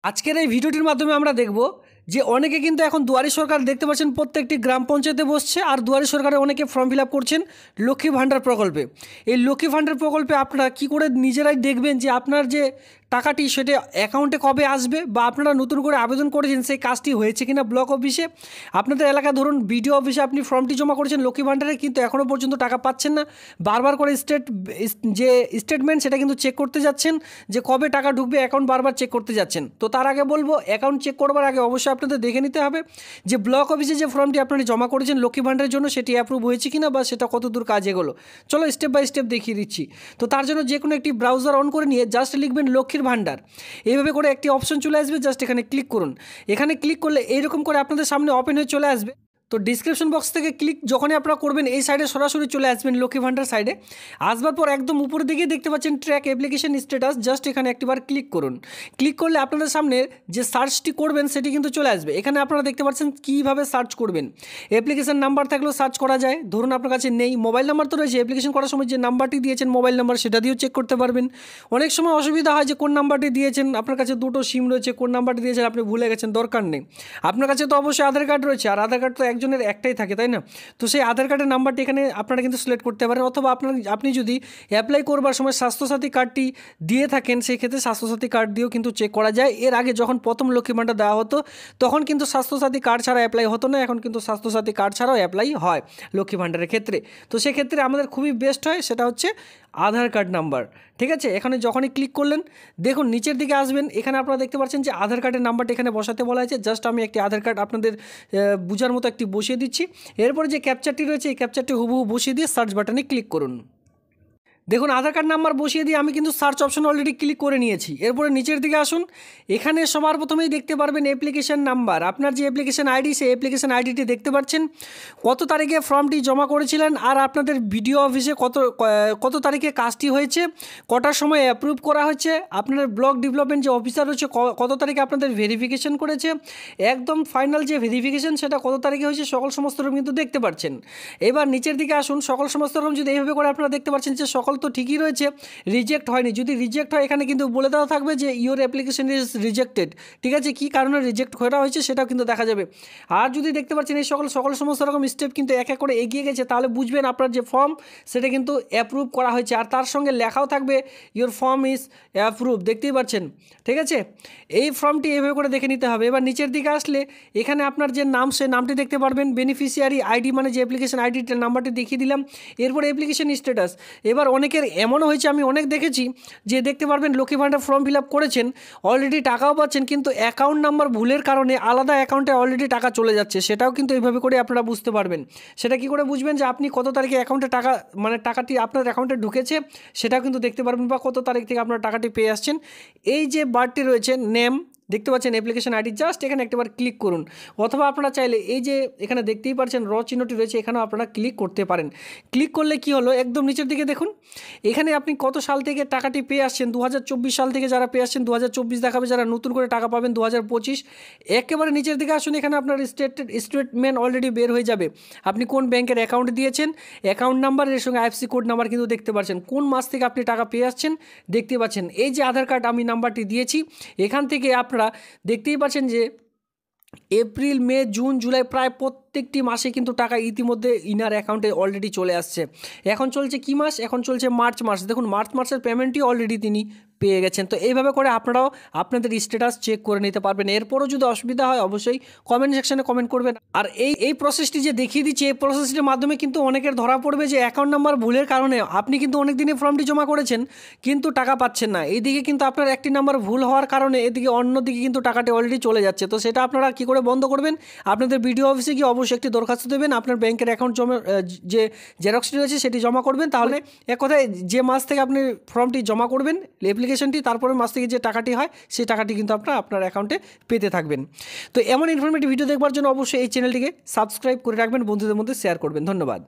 আজকের এই ভিডিওটির মাধ্যমে আমরা দেখব যে অনেকে কিন্তু এখন দুয়ারি সরকার দেখতে পাচ্ছেন প্রত্যেকটি গ্রাম পঞ্চায়েতে বসছে আর দুয়ারি সরকারে অনেকে ফর্ম ফিল আপ করছেন লক্ষ্মী ভাণ্ডার প্রকল্পে। এই লক্ষ্মী ভাণ্ডার প্রকল্পে আপনারা কি করে নিজেরাই দেখবেন যে আপনার যে টাকাটি সেটা অ্যাকাউন্টে কবে আসবে বা আপনারা নতুন করে আবেদন করেছেন সেই কাজটি হয়েছে কিনা ব্লক অফিসে, আপনাদের এলাকা ধরুন বিডিও অফিসে আপনি ফর্মটি জমা করেছেন লক্ষ্মী ভাণ্ডারে কিন্তু এখনও পর্যন্ত টাকা পাচ্ছেন না, বারবার করে যে স্টেটমেন্ট সেটা কিন্তু চেক করতে যাচ্ছেন যে কবে টাকা ঢুকবে, অ্যাকাউন্ট বারবার চেক করতে যাচ্ছেন। তো তার আগে বলবো অ্যাকাউন্ট চেক করবার আগে অবশ্যই আপনাদের দেখে নিতে হবে যে ব্লক অফিসে যে ফর্মটি আপনারা জমা করেছেন লক্ষ্মী ভাণ্ডারের জন্য সেটি অ্যাপ্রুভ হয়েছে কিনা বা সেটা কত দূর কাজ এগোলো। চলো স্টেপ বাই স্টেপ দেখিয়ে দিচ্ছি। তো তার জন্য যে কোনো একটি ব্রাউজার অন করে নিয়ে জাস্ট লিখবেন লক্ষ্মীর ভাণ্ডার, এইভাবে করে একটি অপশন চলে আসবে, জাস্ট এখানে ক্লিক করুন। এখানে ক্লিক করলে এইরকম করে আপনাদের সামনে ওপেন হয়ে চলে আসবে। তো ডিসক্রিপশন বক্স থেকে ক্লিক যখনই আপনারা করবেন এই সাইডে সরাসরি চলে আসবেন লক্ষ্মী ভাণ্ডার সাইডে। আসবার পর একদম উপরের দিকে দেখতে পাচ্ছেন ট্র্যাক অ্যাপ্লিকেশন স্ট্যাটাস, জাস্ট এখানে একটিবার ক্লিক করুন। ক্লিক করলে আপনাদের সামনে যে সার্চটি করবেন সেটি কিন্তু চলে আসবে। এখানে আপনারা দেখতে পাচ্ছেন কীভাবে সার্চ করবেন। অ্যাপ্লিকেশন নাম্বার থাকলেও সার্চ করা যায়, ধরুন আপনার কাছে নেই, মোবাইল নাম্বার তো রয়েছে, অ্যাপ্লিকেশন করার সময় যে নাম্বারটি দিয়েছেন মোবাইল নাম্বার সেটা দিয়েও চেক করতে পারবেন। অনেক সময় অসুবিধা হয় যে কোন নাম্বারটি দিয়েছেন, আপনার কাছে দুটো সিম রয়েছে, কোন নাম্বারটি দিয়েছেন আপনি ভুলে গেছেন, দরকার নেই। আপনার কাছে তো অবশ্যই আধার কার্ড রয়েছে আর আধার কার্ড তো একজনের একটাই থাকে, তাই না? তো সেই আধার কার্ডের নাম্বারটি এখানে আপনারা কিন্তু সিলেক্ট করতে পারেন, অথবা আপনি যদি অ্যাপ্লাই করবার সময় স্বাস্থ্যসাথী কার্ডটি দিয়ে থাকেন সেই ক্ষেত্রে স্বাস্থ্যসাথী কার্ড দিয়েও কিন্তু চেক করা যায়। এর আগে যখন প্রথম লক্ষ্মী ভাণ্ডার দেওয়া হতো তখন কিন্তু স্বাস্থ্যসাথী কার্ড ছাড়া অ্যাপ্লাই হতো না, এখন কিন্তু স্বাস্থ্যসাথী কার্ড ছাড়াও অ্যাপ্লাই হয় লক্ষ্মী ভাণ্ডারের ক্ষেত্রে। তো সেক্ষেত্রে আমাদের খুবই বেস্ট হয় সেটা হচ্ছে আধার কার্ড নাম্বার। ঠিক আছে, এখানে যখনই ক্লিক করলেন দেখুন নিচের দিকে আসবেন, এখানে আপনারা দেখতে পাচ্ছেন যে আধার কার্ডের নাম্বারটা এখানে বসাতে বলা হয়েছে। জাস্ট আমি একটি আধার কার্ড আপনাদের বোঝার মতো একটি বসিয়ে দিচ্ছি। এরপরে যে ক্যাপচারটি রয়েছে এই ক্যাপচারটি হুবহু বসিয়ে দিয়ে সার্চ বাটনে ক্লিক করুন। দেখুন আধার কার্ড নাম্বার বসিয়ে দিয়ে আমি কিন্তু সার্চ অপশন অলরেডি ক্লিক করে নিয়েছি। এরপরে নিচের দিকে আসুন, এখানে সবার প্রথমেই দেখতে পারবেন অ্যাপ্লিকেশন নাম্বার, আপনার যে অ্যাপ্লিকেশন আইডি সেই অ্যাপ্লিকেশন আইডিটি দেখতে পাচ্ছেন, কত তারিখে ফর্মটি জমা করেছিলেন আর আপনাদের বিডিও অফিসে কত তারিখে কাজটি হয়েছে, কটার সময় অ্যাপ্রুভ করা হয়েছে, আপনার ব্লক ডেভেলপমেন্ট যে অফিসার রয়েছে কত তারিখে আপনাদের ভেরিফিকেশন করেছে, একদম ফাইনাল যে ভেরিফিকেশন সেটা কত তারিখে হয়েছে, সমস্ত রকম কিন্তু দেখতে পাচ্ছেন। এবার নিচের দিকে আসুন, সমস্ত রকম যদি এইভাবে করে আপনারা দেখতে পাচ্ছেন যে সকল তো ঠিকই রয়েছে, রিজেক্ট হয়নি। যদি রিজেক্ট হয় এখানে কিন্তু বলে দেওয়া থাকবে যে ইওর অ্যাপ্লিকেশন ইজ রিজেক্টেড। ঠিক আছে, কী কারণে রিজেক্ট করা হয়েছে সেটাও কিন্তু দেখা যাবে। আর যদি দেখতে পাচ্ছেন এই সমস্ত রকম স্টেপ কিন্তু এক এক করে এগিয়ে গেছে, তাহলে বুঝবেন আপনার যে ফর্ম সেটা কিন্তু অ্যাপ্রুভ করা হয়েছে, আর তার সঙ্গে লেখাও থাকবে ইওর ফর্ম ইজ অ্যাপ্রুভ, দেখতেই পাচ্ছেন। ঠিক আছে, এই ফর্মটি এইভাবে করে দেখে নিতে হবে। এবার নিচের দিকে আসলে এখানে আপনার যে নাম সেই নামটি দেখতে পারবেন, বেনিফিশিয়ারি আইডি মানে যে অ্যাপ্লিকেশন আইডিটার নাম্বারটি দেখিয়ে দিলাম। এরপরে অ্যাপ্লিকেশন স্ট্যাটাস। এবার অনেকের এমনও হয়েছে, আমি অনেক দেখেছি যে দেখতে পারবেন Lakshmi Bhandar form fill up করেছেন, অলরেডি টাকাও পাচ্ছেন, কিন্তু অ্যাকাউন্ট নাম্বার ভুলের কারণে আলাদা অ্যাকাউন্টে অলরেডি টাকা চলে যাচ্ছে। সেটাও কিন্তু এইভাবে করে আপনারা বুঝতে পারবেন। সেটা কি করে বুঝবেন যে আপনি কত তারিখে অ্যাকাউন্টে টাকা মানে টাকাটি আপনার অ্যাকাউন্টে ঢুকেছে সেটাও কিন্তু দেখতে পারবেন, বা কত তারিখ থেকে আপনার টাকাটি পেয়ে আসছেন। এই যে বারটি রয়েছে নেম দেখতে পাচ্ছেন অ্যাপ্লিকেশন আইডি, জাস্ট এখানে একবার ক্লিক করুন, অথবা আপনারা চাইলে এই যে এখানে দেখতেই পাচ্ছেন চিহ্নটি রয়েছে এখানেও আপনারা ক্লিক করতে পারেন। ক্লিক করলে কি হলো, একদম নিচের দিকে দেখুন এখানে আপনি কত সাল থেকে টাকাটি পেয়ে আসছেন, 2024 সাল থেকে যারা পেয়ে আসছেন 2024 দেখাবে, যারা নতুন করে টাকা পাবেন 2025। একেবারে নিচের দিকে আসুন, এখানে আপনার স্টেটমেন্ট অলরেডি বের হয়ে যাবে, আপনি কোন ব্যাংকের অ্যাকাউন্ট দিয়েছেন, অ্যাকাউন্ট নাম্বার এর সঙ্গে আইএফসি কোড নাম্বার কিন্তু দেখতে পাচ্ছেন, কোন মাস থেকে আপনি টাকা পেয়ে আসছেন দেখতে পাচ্ছেন। এই যে আধার কার্ড আমি নাম্বারটি দিয়েছি, এখান থেকে আপনারা দেখতেই পাচ্ছেন যে এপ্রিল মে জুন জুলাই প্রায় প্রত্যেকটি মাসে কিন্তু টাকা ইতিমধ্যে ইনার অ্যাকাউন্টে অলরেডি চলে আসছে। এখন চলছে কি মাস, এখন চলছে মার্চ মাস। দেখুন মার্চ মাসের পেমেন্টই অলরেডি তিনি পেয়ে গেছেন। তো এইভাবে করে আপনারাও আপনাদের স্ট্যাটাস চেক করে নিতে পারবেন। এরপরও যদি অসুবিধা হয় অবশ্যই কমেন্ট সেকশনে কমেন্ট করবেন। আর এই প্রসেসটি যে দেখিয়ে দিচ্ছি এই প্রসেসটির মাধ্যমে কিন্তু অনেকের ধরা পড়বে যে অ্যাকাউন্ট নাম্বার ভুলের কারণে আপনি কিন্তু অনেক দিনে ফর্মটি জমা করেছেন কিন্তু টাকা পাচ্ছেন না। এইদিকে কিন্তু আপনার একটি নাম্বার ভুল হওয়ার কারণে এদিকে অন্যদিকে কিন্তু টাকাটি অলরেডি চলে যাচ্ছে। তো সেটা আপনারা কী করে বন্ধ করবেন, আপনাদের বিডিও অফিসে গিয়ে অবশ্যই একটি দরখাস্ত দেবেন, আপনার ব্যাংকের অ্যাকাউন্ট জমা যে জেরক্সটি রয়েছে সেটি জমা করবেন। তাহলে এক কথায় যে মাস থেকে আপনি ফর্মটি জমা করবেন অ্যাপ্লিকেশনটি, তারপরে মাস থেকে যে টাকাটি হয় সেই টাকাটি কিন্তু আপনার অ্যাকাউন্টে পেতে থাকবেন। তো এমন ইনফরমেটিভ ভিডিও দেখবার জন্য অবশ্যই এই চ্যানেলটিকে সাবস্ক্রাইব করে রাখবেন, বন্ধুদের মধ্যে শেয়ার করবেন। ধন্যবাদ।